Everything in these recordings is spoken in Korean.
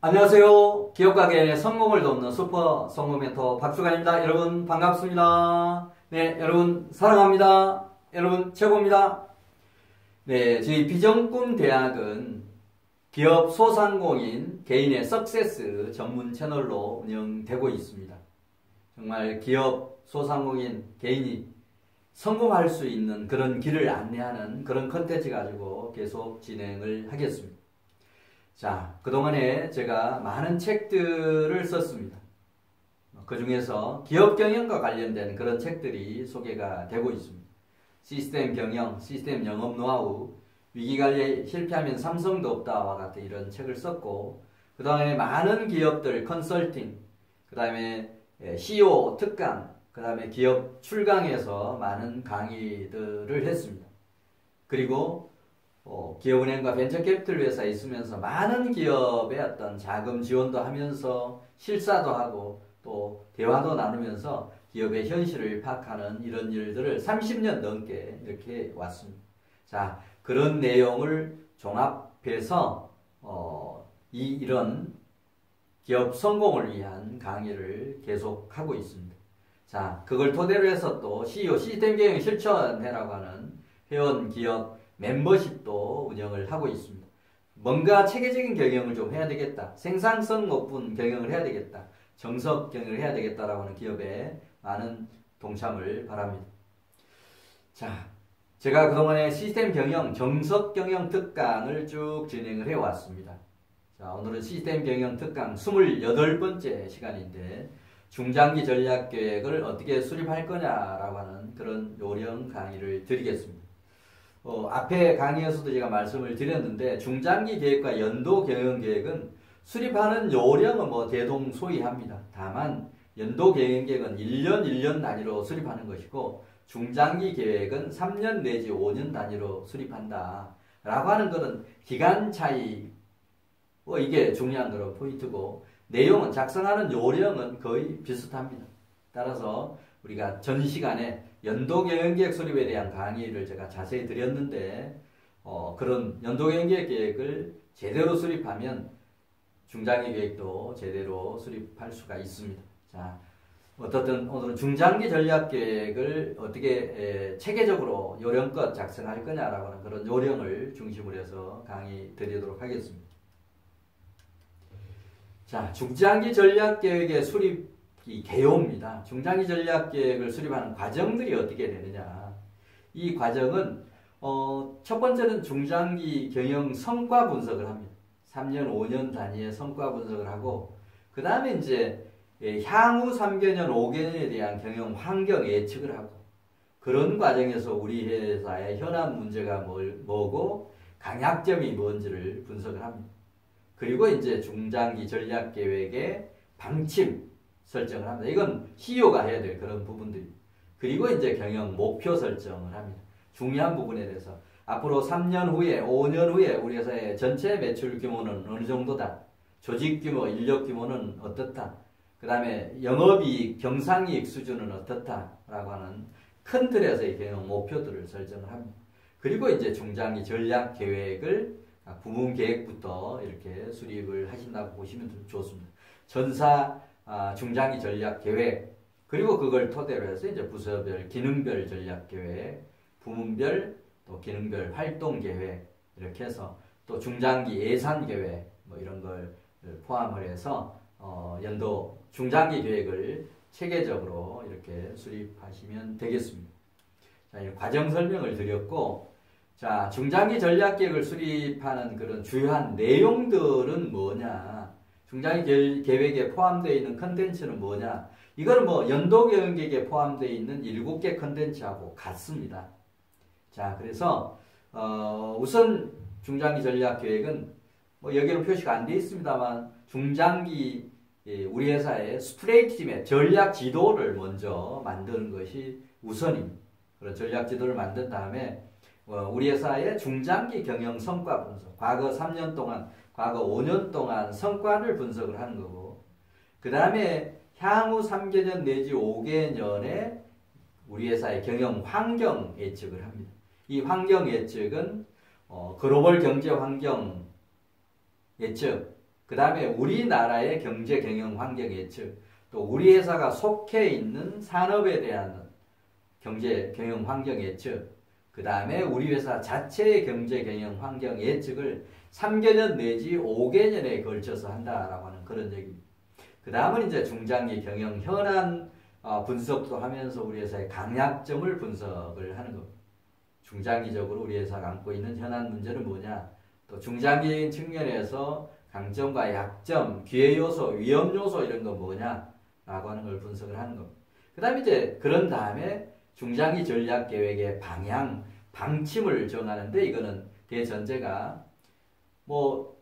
안녕하세요. 기업가게의 성공을 돕는 슈퍼 성공 멘토 박주관입니다. 여러분 반갑습니다. 네, 여러분 사랑합니다. 여러분 최고입니다. 네, 저희 비전꿈 대학은 기업 소상공인 개인의 석세스 전문 채널로 운영되고 있습니다. 정말 기업 소상공인 개인이 성공할 수 있는 그런 길을 안내하는 그런 컨텐츠 가지고 계속 진행을 하겠습니다. 자, 그동안에 제가 많은 책들을 썼습니다. 그 중에서 기업 경영과 관련된 그런 책들이 소개가 되고 있습니다. 시스템 경영, 시스템 영업 노하우, 위기관리에 실패하면 삼성도 없다와 같은 이런 책을 썼고, 그 다음에 많은 기업들 컨설팅, 그 다음에 CEO 특강, 그 다음에 기업 출강에서 많은 강의들을 했습니다. 그리고 기업은행과 벤처캐피털 회사에 있으면서 많은 기업의 어떤 자금 지원도 하면서 실사도 하고 또 대화도 나누면서 기업의 현실을 파악하는 이런 일들을 30년 넘게 이렇게 왔습니다. 자, 그런 내용을 종합해서 이런 기업 성공을 위한 강의를 계속하고 있습니다. 자, 그걸 토대로 해서 또 CEO 시스템 경영 실천회라고 하는 회원 기업 멤버십도 운영을 하고 있습니다. 뭔가 체계적인 경영을 좀 해야 되겠다. 생산성 높은 경영을 해야 되겠다. 정석 경영을 해야 되겠다라고 하는 기업에 많은 동참을 바랍니다. 자, 제가 그동안에 시스템 경영, 정석 경영 특강을 쭉 진행을 해왔습니다. 자, 오늘은 시스템 경영 특강 28번째 시간인데 중장기 전략 계획을 어떻게 수립할 거냐라고 하는 그런 요령 강의를 드리겠습니다. 앞에 강의에서도 제가 말씀을 드렸는데 중장기 계획과 연도 경영 계획은 수립하는 요령은 대동소이합니다. 다만 연도 경영 계획은 1년 단위로 수립하는 것이고 중장기 계획은 3년 내지 5년 단위로 수립한다 라고 하는 것은 기간 차이, 이게 중요한 그런 포인트고 내용은 작성하는 요령은 거의 비슷합니다. 따라서 우리가 전 시간에 연도 경영계획 수립에 대한 강의를 제가 자세히 드렸는데 그런 연도 경영계획 계획을 제대로 수립하면 중장기 계획도 제대로 수립할 수가 있습니다. 자, 어떻든 오늘은 중장기 전략 계획을 어떻게 체계적으로 요령껏 작성할 거냐라고 하는 그런 요령을 중심으로 해서 강의 드리도록 하겠습니다. 자, 중장기 전략 계획의 수립 이 개요입니다. 중장기 전략 계획을 수립하는 과정들이 어떻게 되느냐. 이 과정은 첫 번째는 중장기 경영 성과 분석을 합니다. 3년, 5년 단위의 성과 분석을 하고 그 다음에 이제 향후 3개년, 5개년에 대한 경영 환경 예측을 하고 그런 과정에서 우리 회사의 현안 문제가 뭐고 강약점이 뭔지를 분석을 합니다. 그리고 이제 중장기 전략 계획의 방침 설정을 합니다. 이건 CEO가 해야 될 그런 부분들이. 그리고 이제 경영 목표 설정을 합니다. 중요한 부분에 대해서 앞으로 3년 후에, 5년 후에 우리 회사의 전체 매출 규모는 어느 정도다. 조직 규모, 인력 규모는 어떻다. 그 다음에 영업이익, 경상이익 수준은 어떻다라고 하는 큰 틀에서의 경영 목표들을 설정을 합니다. 그리고 이제 중장기 전략 계획을 부문 계획부터 이렇게 수립을 하신다고 보시면 좋습니다. 전사 중장기 전략 계획, 그리고 그걸 토대로 해서 이제 부서별, 기능별 전략 계획, 부문별, 또 기능별 활동 계획, 이렇게 해서 또 중장기 예산 계획, 이런 걸 포함을 해서, 연도 중장기 계획을 체계적으로 이렇게 수립하시면 되겠습니다. 자, 이 과정 설명을 드렸고, 자, 중장기 전략 계획을 수립하는 그런 주요한 내용들은 뭐냐? 중장기 계획에 포함되어 있는 컨텐츠는 뭐냐? 이거는 연도 경영 계획에 포함되어 있는 7개 컨텐츠하고 같습니다. 자, 그래서 우선 중장기 전략 계획은 여기는 표시가 안 되어 있습니다만 중장기 우리 회사의 스트레이티지 맵, 전략 지도를 먼저 만드는 것이 우선입니다. 그런 전략 지도를 만든 다음에 우리 회사의 중장기 경영 성과 분석, 과거 3년 동안 과거 5년 동안 성과를 분석을 하는 거고 그 다음에 향후 3개년 내지 5개년에 우리 회사의 경영 환경 예측을 합니다. 이 환경 예측은 글로벌 경제 환경 예측, 그 다음에 우리나라의 경제 경영 환경 예측, 또 우리 회사가 속해 있는 산업에 대한 경제 경영 환경 예측, 그 다음에 우리 회사 자체의 경제 경영 환경 예측을 3개년 내지 5개년에 걸쳐서 한다라고 하는 그런 얘기입니다. 그 다음은 이제 중장기 경영 현안 분석도 하면서 우리 회사의 강약점을 분석을 하는 겁니다. 중장기적으로 우리 회사가 안고 있는 현안 문제는 뭐냐, 또 중장기적인 측면에서 강점과 약점, 기회 요소, 위험 요소 이런 건 뭐냐 라고 하는 걸 분석을 하는 겁니다. 그 다음에 이제 그런 다음에 중장기 전략 계획의 방향, 방침을 정하는데, 이거는 대전제가 뭐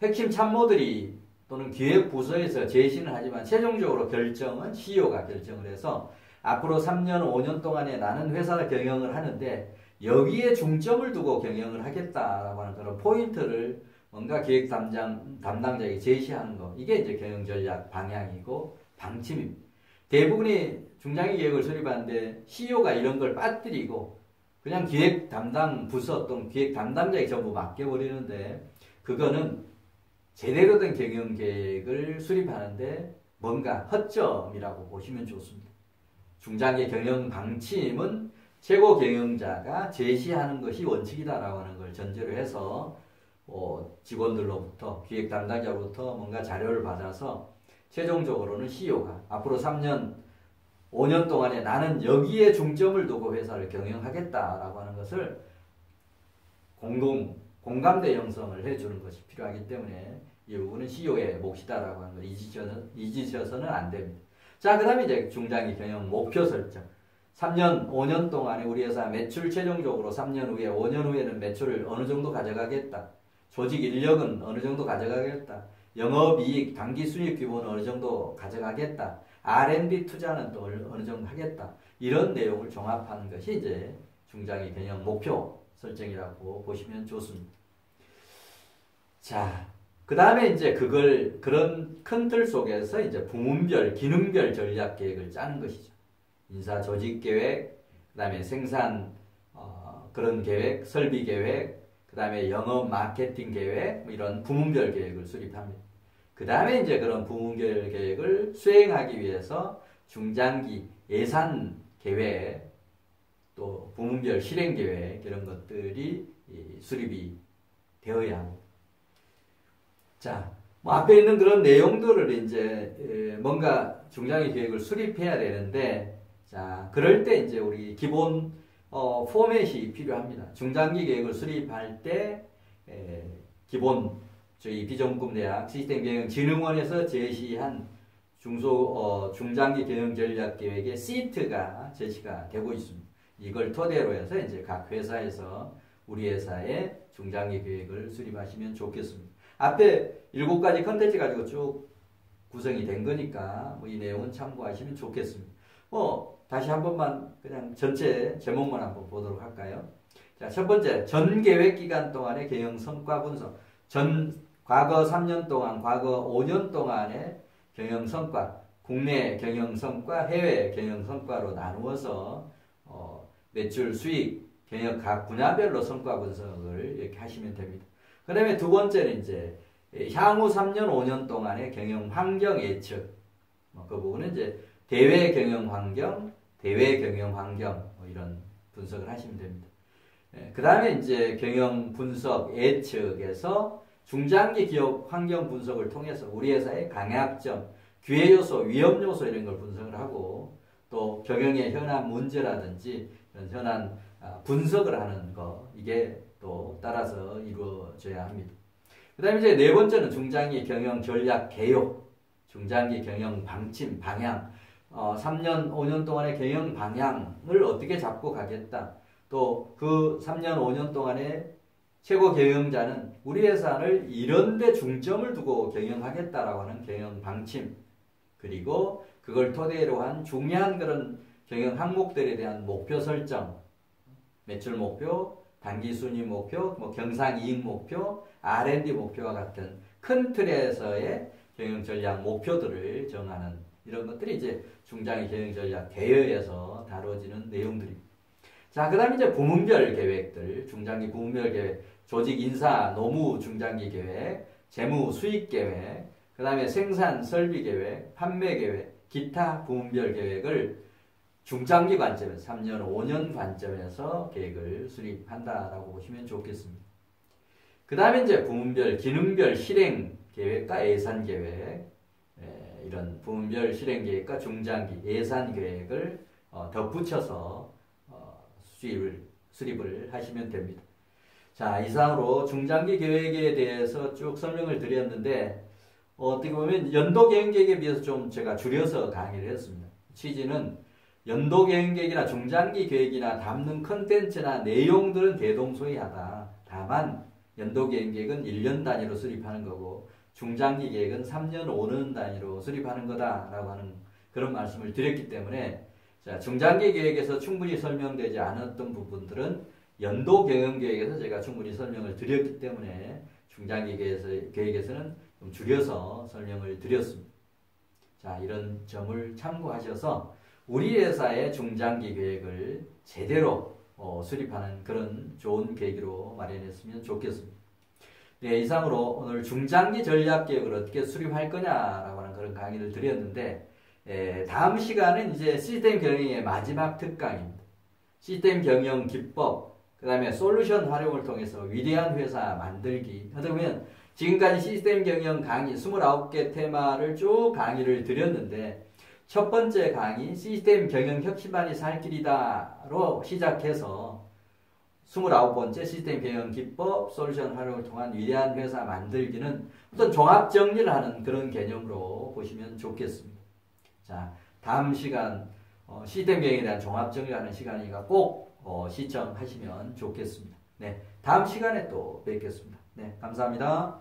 핵심 참모들이 또는 기획부서에서 제시는 하지만 최종적으로 결정은 CEO가 결정을 해서 앞으로 3년, 5년 동안에 나는 회사 경영을 하는데 여기에 중점을 두고 경영을 하겠다라고 하는 그런 포인트를 뭔가 기획 담당자에게 제시하는 거, 이게 이제 경영 전략 방향이고 방침입니다. 대부분이 중장기 계획을 수립하는데 CEO가 이런 걸 빠뜨리고 그냥 기획 담당 부서 또는 기획 담당자에게 전부 맡겨버리는데, 그거는 제대로 된 경영 계획을 수립하는데 뭔가 허점이라고 보시면 좋습니다. 중장기 경영 방침은 최고 경영자가 제시하는 것이 원칙이다라고 하는 걸 전제로 해서 직원들로부터, 기획 담당자로부터 뭔가 자료를 받아서 최종적으로는 CEO가 앞으로 3년, 5년 동안에 나는 여기에 중점을 두고 회사를 경영하겠다라고 하는 것을 공감대 형성을 해주는 것이 필요하기 때문에 이 부분은 CEO의 몫이다라고 하는 걸 잊으셔서는 안 됩니다. 자, 그 다음에 이제 중장기 경영 목표 설정. 3년, 5년 동안에 우리 회사 매출 최종적으로 3년 후에, 5년 후에는 매출을 어느 정도 가져가겠다. 조직 인력은 어느 정도 가져가겠다. 영업이익, 당기순이익 규모는 어느 정도 가져가겠다. R&D 투자는 또 어느 정도 하겠다. 이런 내용을 종합하는 것이 이제 중장기 경영 목표 설정이라고 보시면 좋습니다. 자, 그 다음에 이제 그런 큰 틀 속에서 이제 부문별, 기능별 전략 계획을 짜는 것이죠. 인사 조직 계획, 그 다음에 생산 그런 계획, 설비 계획, 그 다음에 영업 마케팅 계획, 이런 부문별 계획을 수립합니다. 그 다음에 이제 그런 부문별 계획을 수행하기 위해서 중장기 예산 계획, 또 부문별 실행 계획, 이런 것들이 수립이 되어야 합니다. 자, 뭐 앞에 있는 그런 내용들을 이제 뭔가 중장기 계획을 수립해야 되는데, 자, 그럴 때 이제 우리 기본 포맷이 필요합니다. 중장기 계획을 수립할 때 기본 저희 비정부대학 시스템경영진흥원에서 제시한 중장기 경영 전략 계획의 시트가 제시가 되고 있습니다. 이걸 토대로 해서 이제 각 회사에서 우리 회사의 중장기 계획을 수립하시면 좋겠습니다. 앞에 7가지 컨텐츠 가지고 쭉 구성이 된 거니까 이 내용은 참고하시면 좋겠습니다. 다시 한 번만 그냥 전체 제목만 한번 보도록 할까요? 자, 첫 번째, 전 계획 기간 동안의 경영 성과 분석. 과거 3년 동안, 과거 5년 동안의 경영 성과, 국내 경영 성과, 해외 경영 성과로 나누어서 매출, 수익, 경영 각 분야별로 성과 분석을 이렇게 하시면 됩니다. 그 다음에 두 번째는 이제 향후 3년, 5년 동안의 경영 환경 예측. 그 부분은 이제 대외 경영 환경, 대외 경영 환경, 이런 분석을 하시면 됩니다. 그 다음에 이제 경영 분석 예측에서 중장기 기업 환경 분석을 통해서 우리 회사의 강약점, 기회 요소, 위험 요소 이런 걸 분석을 하고, 또 경영의 현안 문제라든지 이런 현안 분석을 하는 거, 이게 또 따라서 이루어져야 합니다. 그 다음에 이제 네 번째는 중장기 경영 전략 개요, 중장기 경영 방침, 방향. 3년, 5년 동안의 경영 방향을 어떻게 잡고 가겠다. 또 그 3년, 5년 동안의 최고 경영자는 우리 회사를 이런 데 중점을 두고 경영하겠다라고 하는 경영 방침, 그리고 그걸 토대로 한 중요한 그런 경영 항목들에 대한 목표 설정, 매출 목표, 단기 순위 목표, 경상 이익 목표, R&D 목표와 같은 큰 틀에서의 경영 전략 목표들을 정하는 이런 것들이 이제 중장기 경영 전략 대여에서 다뤄지는 내용들입니다. 자, 그 다음에 이제 부문별 계획들, 중장기 부문별 계획, 조직 인사, 노무 중장기 계획, 재무 수익 계획, 그 다음에 생산 설비 계획, 판매 계획, 기타 부문별 계획을 중장기 관점에서 3년, 5년 관점에서 계획을 수립한다라고 보시면 좋겠습니다. 그 다음에 이제 부문별, 기능별 실행 계획과 예산 계획, 이런 부문별 실행 계획과 중장기 예산 계획을 덧붙여서 수립을 하시면 됩니다. 자, 이상으로 중장기 계획에 대해서 쭉 설명을 드렸는데 어떻게 보면 연도 계획 계획에 비해서 좀 제가 줄여서 강의를 했습니다. 취지는 연도 계획 계획이나 중장기 계획이나 담는 컨텐츠나 내용들은 대동소이하다. 다만 연도 계획 계획은 1년 단위로 수립하는 거고 중장기 계획은 3년, 5년 단위로 수립하는 거다라고 하는 그런 말씀을 드렸기 때문에 자, 중장기 계획에서 충분히 설명되지 않았던 부분들은 연도 경영 계획에서 제가 충분히 설명을 드렸기 때문에 중장기 계획에서는 좀 줄여서 설명을 드렸습니다. 자, 이런 점을 참고하셔서 우리 회사의 중장기 계획을 제대로 수립하는 그런 좋은 계기로 마련했으면 좋겠습니다. 네, 이상으로 오늘 중장기 전략 계획을 어떻게 수립할 거냐라고 하는 그런 강의를 드렸는데 다음 시간은 이제 시스템 경영의 마지막 특강입니다. 시스템 경영 기법, 그 다음에 솔루션 활용을 통해서 위대한 회사 만들기. 어떻게 보면 지금까지 시스템 경영 강의 29개 테마를 쭉 강의를 드렸는데 첫 번째 강의 시스템 경영 혁신만이 살 길이다로 시작해서 29번째 시스템 경영 기법, 솔루션 활용을 통한 위대한 회사 만들기는 어떤 종합 정리를 하는 그런 개념으로 보시면 좋겠습니다. 자, 다음 시간 시스템 경영에 대한 종합 정리하는 시간이니까 꼭 시청하시면 좋겠습니다. 네, 다음 시간에 또 뵙겠습니다. 네, 감사합니다.